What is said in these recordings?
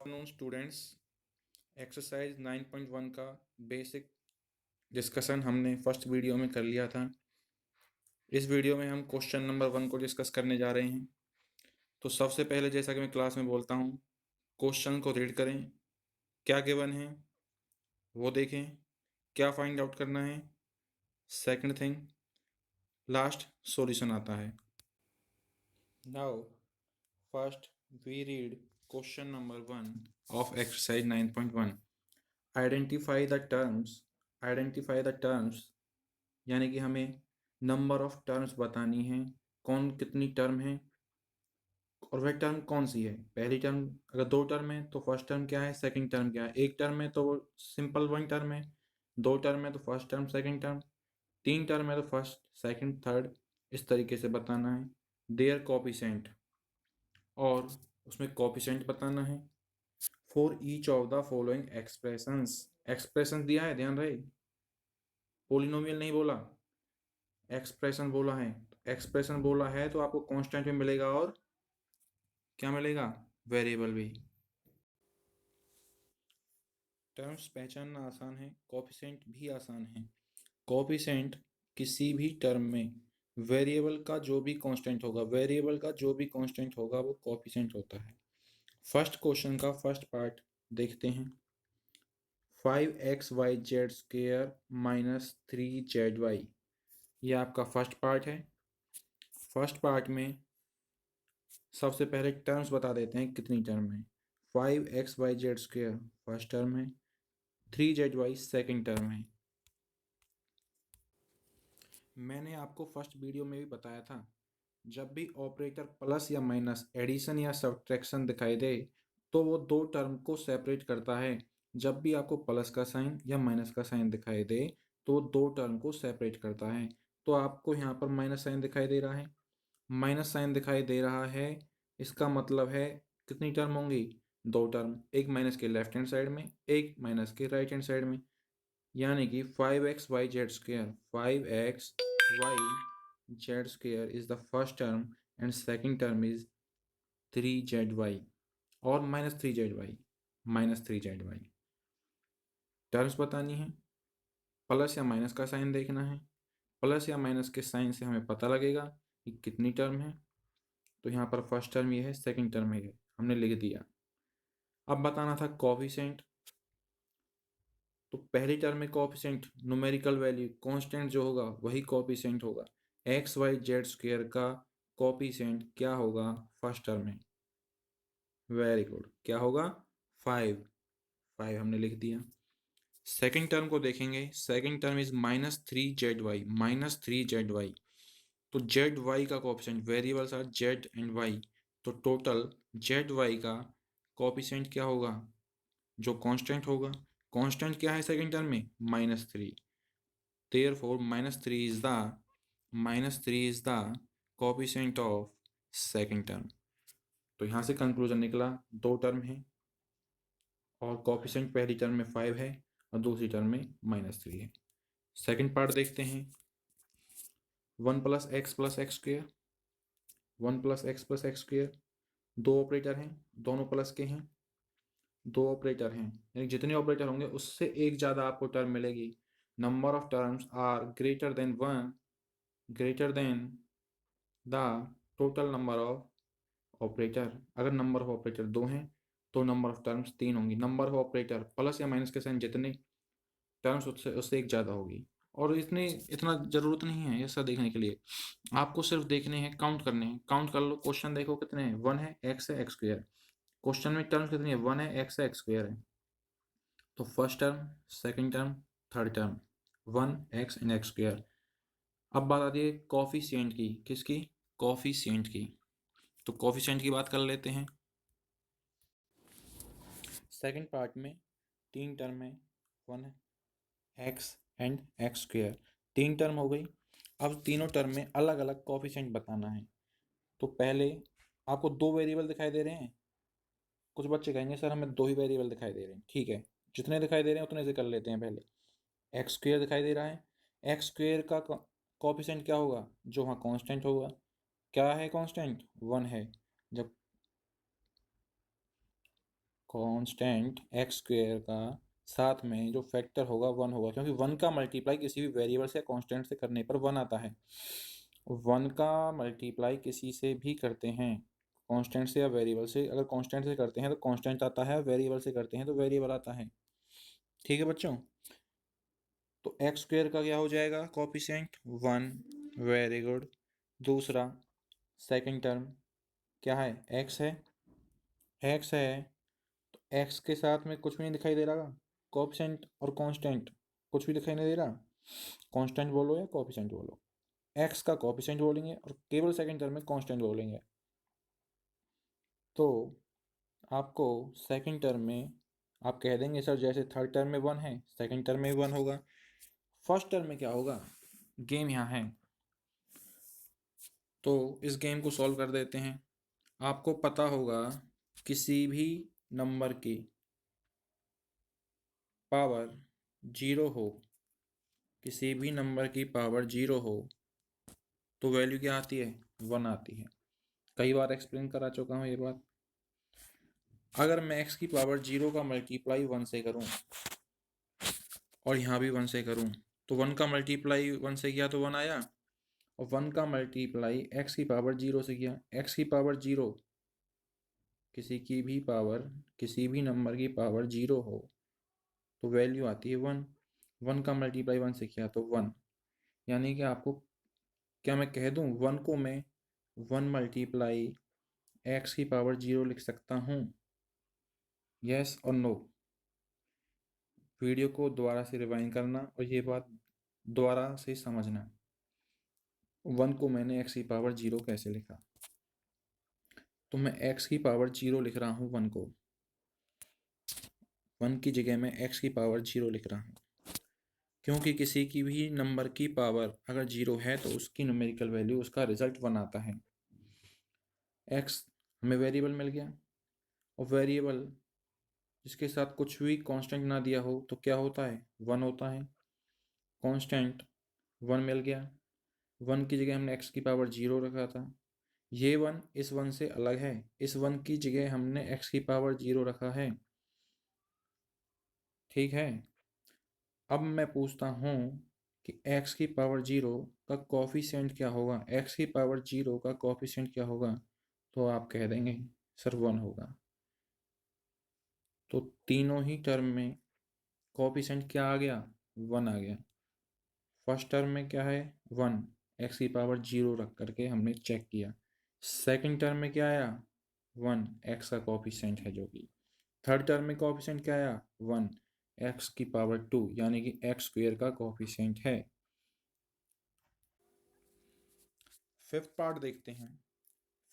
Afternoon students, exercise 9.1 का basic discussion हमने first video में कर लिया था। इस वीडियो में हम क्वेश्चन नंबर 1 को डिस्कस करने जा रहे हैं। तो सबसे पहले, जैसा कि मैं क्लास में बोलता हूँ, क्वेश्चन को रीड करें, क्या गिवन है वो देखें, क्या फाइंड आउट करना है। सेकंड थिंग, लास्ट सॉल्यूशन आता है। Now first we read question number 1 of exercise 9.1। Identify the terms. Identify the terms यानी कि हमें नंबर ऑफ टर्म्स बतानी है, कौन कितनी टर्म है और वह टर्म कौन सी है। पहली टर्म, अगर दो टर्म है तो फर्स्ट टर्म क्या है, सेकंड टर्म क्या है। एक टर्म है तो वो सिंपल वन टर्म है, दो टर्म है तो फर्स्ट टर्म सेकंड टर्म, तीन टर्म है तो फर्स्ट सेकंड थर्ड। इस तरीके से बताना है। देयर कोफिशिएंट, और उसमें कोफिशिएंट बताना है for each of the following expressions. Expression दिया है, ध्यान रहे, पोलिनोमियल नहीं बोला, एक्सप्रेशन बोला है। एक्सप्रेशन बोला है तो आपको कांस्टेंट भी मिलेगा और क्या मिलेगा, वेरिएबल भी। टर्म्स पहचानना आसान है, कोफिशिएंट भी आसान है। कोफिशिएंट किसी भी टर्म में वेरिएबल का जो भी कांस्टेंट होगा, वेरिएबल का जो भी कांस्टेंट होगा वो कोफिशिएंट होता है। फर्स्ट क्वेश्चन का फर्स्ट पार्ट देखते हैं। 5xyz² माइनस 3zy, ये आपका फर्स्ट पार्ट है। फर्स्ट पार्ट में सबसे पहले टर्म्स बता देते हैं कितनी टर्म है। 5xyz² फर्स्ट टर्म है, 3zy सेकंड टर्म है। मैंने आपको फर्स्ट वीडियो में भी बताया था, जब भी ऑपरेटर प्लस या माइनस, एडिशन या सब्ट्रैक्शन दिखाई दे तो वो दो टर्म को सेपरेट करता है। जब भी आपको प्लस का साइन या माइनस का साइन दिखाई दे तो वो दो टर्म को सेपरेट करता है। तो आपको यहाँ पर माइनस साइन दिखाई दे रहा है, माइनस साइन दिखाई दे रहा है, इसका मतलब है कितनी टर्म होंगी, दो टर्म, एक माइनस के लेफ्ट हैंड साइड में, एक माइनस के राइट हैंड साइड में। यानी कि 5xyz², 5xyz² is the first term and second term is 3zy और -3zy, -3zy। टर्म्स बतानी है, प्लस या माइनस का साइन देखना है। प्लस या माइनस के साइन से हमें पता लगेगा कि कितनी टर्म है। तो यहाँ पर फर्स्ट टर्म ये है, सेकंड टर्म ये है, हमने लिख दिया। अब बताना था कोफिशिएंट। तो पहली टर्म में कोफिशिएंट न्यूमेरिकल वैल्यू कांस्टेंट जो होगा वही कोफिशिएंट होगा। xyz² का कोफिशिएंट क्या होगा फर्स्ट टर्म में, वेरी गुड, क्या होगा, 5। 5 हमने लिख दिया। सेकंड टर्म को देखेंगे, second term is -3zy, -3zy। तो जेड वाई का coefficient, variables are Z and Y, तो टोटल जेड वाई का कोफिशिएंट क्या होगा, जो कांस्टेंट होगा। कांस्टेंट क्या है सेकंड टर्म में, -3। Therefore -3 is the coefficient of second term. तो यहाँ से कंक्लूजन निकला, दो टर्म है और कोफिशिएंट पहली टर्म में 5 है और दूसरी टर्म में -3 है। सेकंड पार्ट देखते हैं। 1 + x + x², 1 + x + x², दो ऑपरेटर हैं, दोनों प्लस के हैं, दो ऑपरेटर हैं, यानी जितने ऑपरेटर होंगे उससे एक ज़्यादा आपको टर्म मिलेगी। Number of terms are greater than 1, greater than the total number of operator. अगर नंबर ऑफ ऑपरेटर दो हैं तो नंबर ऑफ टर्म्स तीन होंगी। नंबर ऑफ ऑपरेटर प्लस या माइनस के साइन जितने, टर्म्स उससे उससे एक ज़्यादा होगी। और इतना ज़रूरत नहीं है ऐसा देखने के लिए, आपको सिर्फ देखने हैं, काउंट करने हैं। काउंट कर लो, क्वेश्चन देखो कितने हैं, 1 है, x है, x²। क्वेश्चन में टर्म्स कितनी है, 1 है, x है, x² है। तो first term, second term, third term, 1x and x²। अब बात आती है कॉफिशिएंट की, किसकी, कॉफिशिएंट की। तो कॉफिशिएंट की बात कर लेते हैं। सेकंड पार्ट में तीन टर्म है, 1 x एंड x², तीन टर्म हो गई। अब तीनों टर्म में अलग अलग कॉफिशिएंट बताना है। तो पहले आपको दो वेरिएबल दिखाई दे रहे हैं। कुछ बच्चे कहेंगे सर हमें दो ही वेरिएबल दिखाई दे रहे हैं, ठीक है, जितने दिखाई दे रहे हैं उतने से कर लेते हैं। पहले x² दिखाई दे रहा है, x² का कोफिशिएंट क्या होगा, जो वहाँ कांस्टेंट होगा। क्या है कांस्टेंट, 1 है। जब कांस्टेंट एक्स स्क्वायर का साथ में जो फैक्टर होगा 1 होगा, क्योंकि 1 का मल्टीप्लाई किसी भी वेरिएबल से कांस्टेंट से करने पर 1 आता है। 1 का मल्टीप्लाई किसी से भी करते हैं, कांस्टेंट से या वेरिएबल से, अगर कांस्टेंट से करते हैं तो कांस्टेंट आता है, वेरिएबल से करते हैं तो वेरिएबल आता है। ठीक है बच्चों, तो एक्स स्क्वायर का क्या हो जाएगा कोएफिशिएंट 1। Very good. दूसरा सेकंड टर्म क्या है, एक्स है, एक्स है, तो एक्स के साथ में कुछ भी नहीं दिखाई दे रहा, कोएफिशिएंट और कांस्टेंट कुछ भी दिखाई नहीं दे रहा, कांस्टेंट बोलो या कोएफिशिएंट बोलो, एक्स का कोएफिशिएंट बोलेंगे और केवल सेकंड टर्म में कांस्टेंट बोलेंगे। तो आपको सेकंड टर्म में आप कह देंगे सर जैसे थर्ड टर्म में 1 है सेकंड टर्म में 1 होगा। फर्स्ट टर्म में क्या होगा, गेम यहाँ है, तो इस गेम को सॉल्व कर देते हैं। आपको पता होगा किसी भी नंबर की पावर 0 हो, किसी भी नंबर की पावर 0 हो तो वैल्यू क्या आती है, 1 आती है। कई बार एक्सप्लेन करा चुका हूँ ये बात। अगर मैं x की पावर 0 का मल्टीप्लाई 1 से करूँ और यहाँ भी 1 से करूँ, तो 1 का मल्टीप्लाई 1 से किया तो 1 आया, और 1 का मल्टीप्लाई x की पावर 0 से किया, x की पावर 0, किसी की भी पावर, किसी भी नंबर की पावर 0 हो तो वैल्यू आती है 1। 1 का मल्टीप्लाई 1 से किया तो 1, यानी कि आपको क्या मैं कह दूं 1 को मैं 1 मल्टीप्लाई एक्स की पावर 0 लिख सकता हूं, यस और नो। वीडियो को दोबारा से रिवाइंड करना और ये बात दोबारा से समझना, 1 को मैंने एक्स की पावर 0 कैसे लिखा, तो मैं एक्स की पावर 0 लिख रहा हूँ 1 को, 1 की जगह मैं एक्स की पावर 0 लिख रहा हूँ, क्योंकि किसी की भी नंबर की पावर अगर 0 है तो उसकी न्यूमेरिकल वैल्यू, उसका रिजल्ट 1 आता है। एक्स हमें वेरिएबल मिल गया, और वेरिएबल जिसके साथ कुछ भी कांस्टेंट ना दिया हो तो क्या होता है, 1 होता है। कांस्टेंट 1 मिल गया, 1 की जगह हमने एक्स की पावर 0 रखा था, ये 1 इस 1 से अलग है, इस 1 की जगह हमने एक्स की पावर 0 रखा है। ठीक है, अब मैं पूछता हूँ कि x की पावर 0 का कोफिशिएंट क्या होगा, x की पावर 0 का कोफिशिएंट क्या होगा, तो आप कह देंगे सर 1 होगा। तो तीनों ही टर्म में कोफिशिएंट क्या आ गया, 1 आ गया। फर्स्ट टर्म में क्या है 1, x की पावर 0 रख करके हमने चेक किया। सेकंड टर्म में क्या आया 1, x का कोफिशिएंट है जो कि। थर्ड टर्म में कोफिशिएंट क्या आया 1, x की पावर 2 यानी कि एक्स स्क्वायर का कोफिशिएंट है। फिफ्थ पार्ट देखते हैं।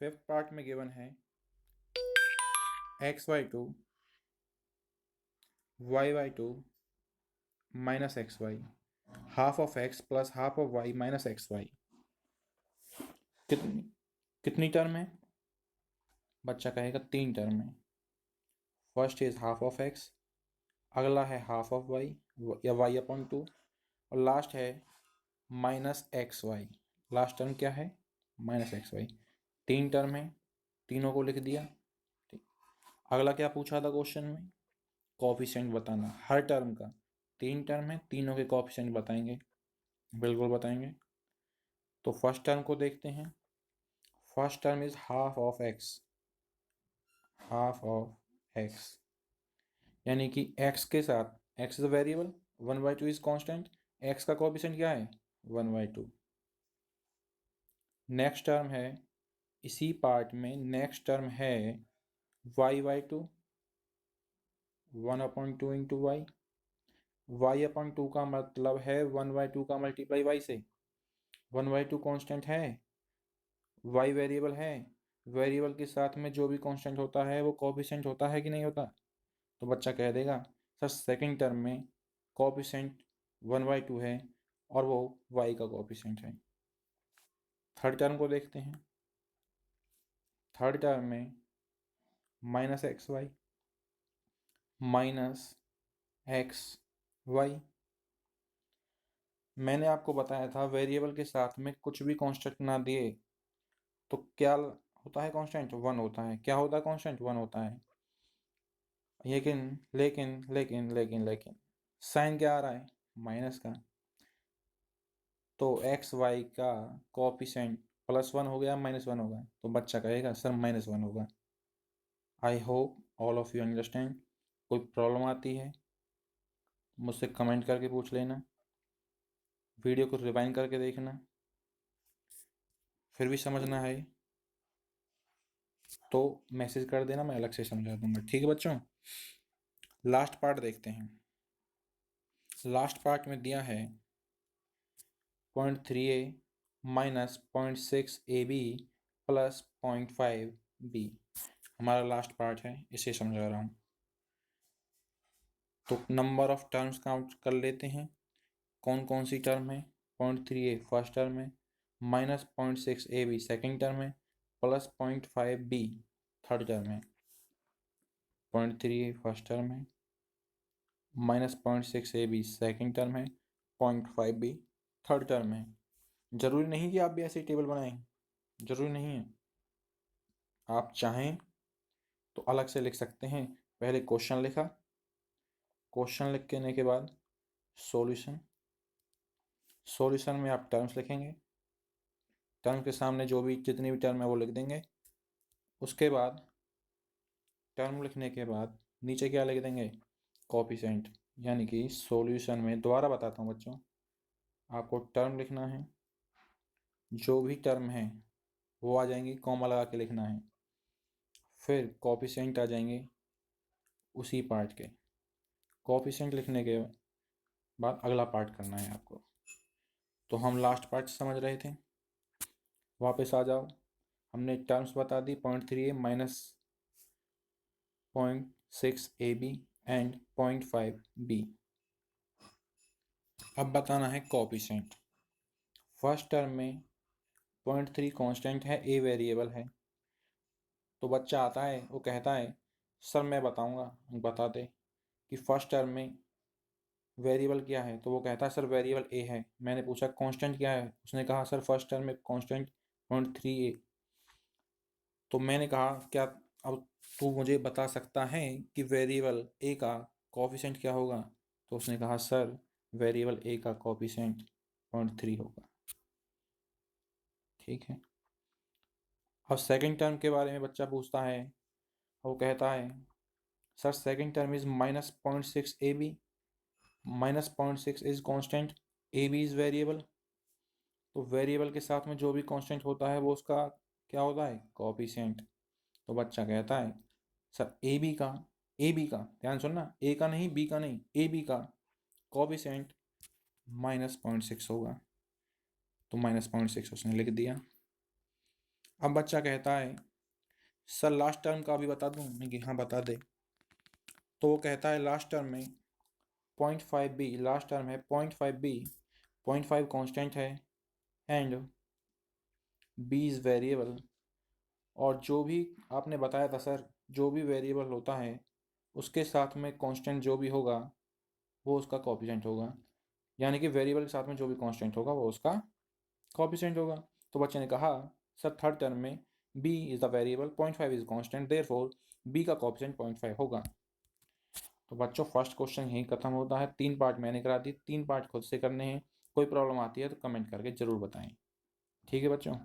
फिफ्थ पार्ट में गिवन है x/2 y/2 minus xy, half of x plus half of y minus xy। कितनी कितनी टर्म है, बच्चा कहेगा 3 टर्म है। First is half of x, अगला है हाफ ऑफ y या y/2, और लास्ट है माइनस xy। लास्ट टर्म क्या है, माइनस xy। 3 टर्म है, तीनों को लिख दिया। ठीक, अगला क्या पूछा था क्वेश्चन में, कोफिशिएंट बताना हर टर्म का। 3 टर्म है, तीनों के कोफिशिएंट बताएंगे, बिल्कुल बताएंगे। तो फर्स्ट टर्म को देखते हैं। First term is half of x, half of x, यानी कि x के साथ, x is a variable, 1/2 is constant, x का कोफिशिएंट क्या है 1/2। नेक्स्ट टर्म है, इसी पार्ट में नेक्स्ट टर्म है y/2, 1/2 इंटू वाई। y/2 का मतलब है 1/2 का मल्टीप्लाई y से, 1/2 कांस्टेंट है, y वेरिएबल है, वेरिएबल के साथ में जो भी कांस्टेंट होता है वो कोफिशिएंट होता है कि नहीं होता। तो बच्चा कह देगा सर सेकंड टर्म में कोफिशिएंट 1/2 है और वो y का कोफिशिएंट है। थर्ड टर्म को देखते हैं। थर्ड टर्म में माइनस xy माइनस xy। मैंने आपको बताया था वेरिएबल के साथ में कुछ भी कांस्टेंट ना दिए तो क्या होता है, कांस्टेंट 1 होता है। क्या होता है कांस्टेंट 1 होता है। लेकिन लेकिन लेकिन लेकिन लेकिन साइन क्या आ रहा है? माइनस का। तो एक्स वाई का कोएफिशिएंट +1 हो गया -1 होगा, तो बच्चा कहेगा सर -1 होगा। I hope all of you understand. कोई प्रॉब्लम आती है मुझसे कमेंट करके पूछ लेना, वीडियो को रिवाइंड करके देखना, फिर भी समझना है तो मैसेज कर देना, मैं अलग से समझा दूंगा। ठीक है बच्चों, लास्ट पार्ट देखते हैं। लास्ट पार्ट में दिया है 0.3a minus 0.6ab plus 0.5b। हमारा लास्ट पार्ट है, इसे समझा रहा हूँ। तो नंबर ऑफ टर्म्स काउंट कर लेते हैं। कौन कौन सी टर्म है? 0.3a फर्स्ट टर्म है, माइनस 0.6ab सेकेंड टर्म है, प्लस 0.5b थर्ड टर्म है। 0.3a फर्स्ट टर्म है, माइनस 0.6ab सेकेंड टर्म है, 0.5b थर्ड टर्म है। जरूरी नहीं कि आप भी ऐसे टेबल बनाएं, जरूरी नहीं है। आप चाहें तो अलग से लिख सकते हैं। पहले क्वेश्चन लिखा, क्वेश्चन लिखने के बाद सॉल्यूशन, सॉल्यूशन में आप टर्म्स लिखेंगे, टर्म के सामने जो भी जितनी भी टर्म है वो लिख देंगे। उसके बाद टर्म लिखने के बाद नीचे क्या लिख देंगे? कोएफिशिएंट। यानी कि सॉल्यूशन में, दोबारा बताता हूँ बच्चों, आपको टर्म लिखना है, जो भी टर्म है वो आ जाएंगी, कॉमा लगा के लिखना है। फिर कोएफिशिएंट आ जाएंगे उसी पार्ट के। कोएफिशिएंट लिखने के बाद अगला पार्ट करना है आपको। तो हम लास्ट पार्ट समझ रहे थे, वापस आ जाओ। हमने टर्म्स बता दी, 0.3a minus 0.6ab and 0.5b। अब बताना है कोएफिशिएंट। फर्स्ट टर्म में 0.3 कांस्टेंट है, a वेरिएबल है। तो बच्चा आता है, वो कहता है सर मैं बताऊंगा, बता दे कि फर्स्ट टर्म में वेरिएबल क्या है। तो वो कहता है सर वेरिएबल a है। मैंने पूछा कांस्टेंट क्या है, उसने कहा सर फर्स्ट टर्म में कांस्टेंट 0.3a। तो मैंने कहा क्या अब तू मुझे बता सकता है कि वेरिएबल a का कोएफिशिएंट क्या होगा? तो उसने कहा सर वेरिएबल a का कोएफिशिएंट 0.3 होगा। ठीक है। अब सेकंड टर्म के बारे में बच्चा पूछता है, वो कहता है sir second term is -0.6ab, -0.6 is constant, ab is variable. तो वेरिएबल के साथ में जो भी कांस्टेंट होता है वो उसका क्या होता है? कोएफिशिएंट। तो बच्चा कहता है सर ए बी का ध्यान सुनना, ए का नहीं, बी का नहीं, ए बी का कोएफिशिएंट -0.6 होगा। तो -0.6 उसने लिख दिया। अब बच्चा कहता है सर लास्ट टर्म का भी बता दूं? मैं कि हाँ बता दे। तो वो कहता है लास्ट टर्म में 0.5b, लास्ट टर्म है 0.5b, 0.5 कांस्टेंट है एंड b इज वेरिएबल। और जो भी आपने बताया था सर, जो भी वेरिएबल होता है उसके साथ में कांस्टेंट जो भी होगा वो उसका कोएफिशिएंट होगा। यानी कि वेरिएबल के साथ में जो भी कांस्टेंट होगा वो उसका कोएफिशिएंट होगा। तो बच्चे ने कहा सर थर्ड टर्म में b is the variable, 0.5 is constant, therefore b का कोएफिशिएंट 0.5 होगा। तो बच्चों फर्स्ट क्वेश्चन यहीं खत्म होता है। 3 पार्ट मैंने करा दी, 3 पार्ट खुद से करने हैं। कोई प्रॉब्लम आती है तो कमेंट करके ज़रूर बताएं। ठीक है बच्चों।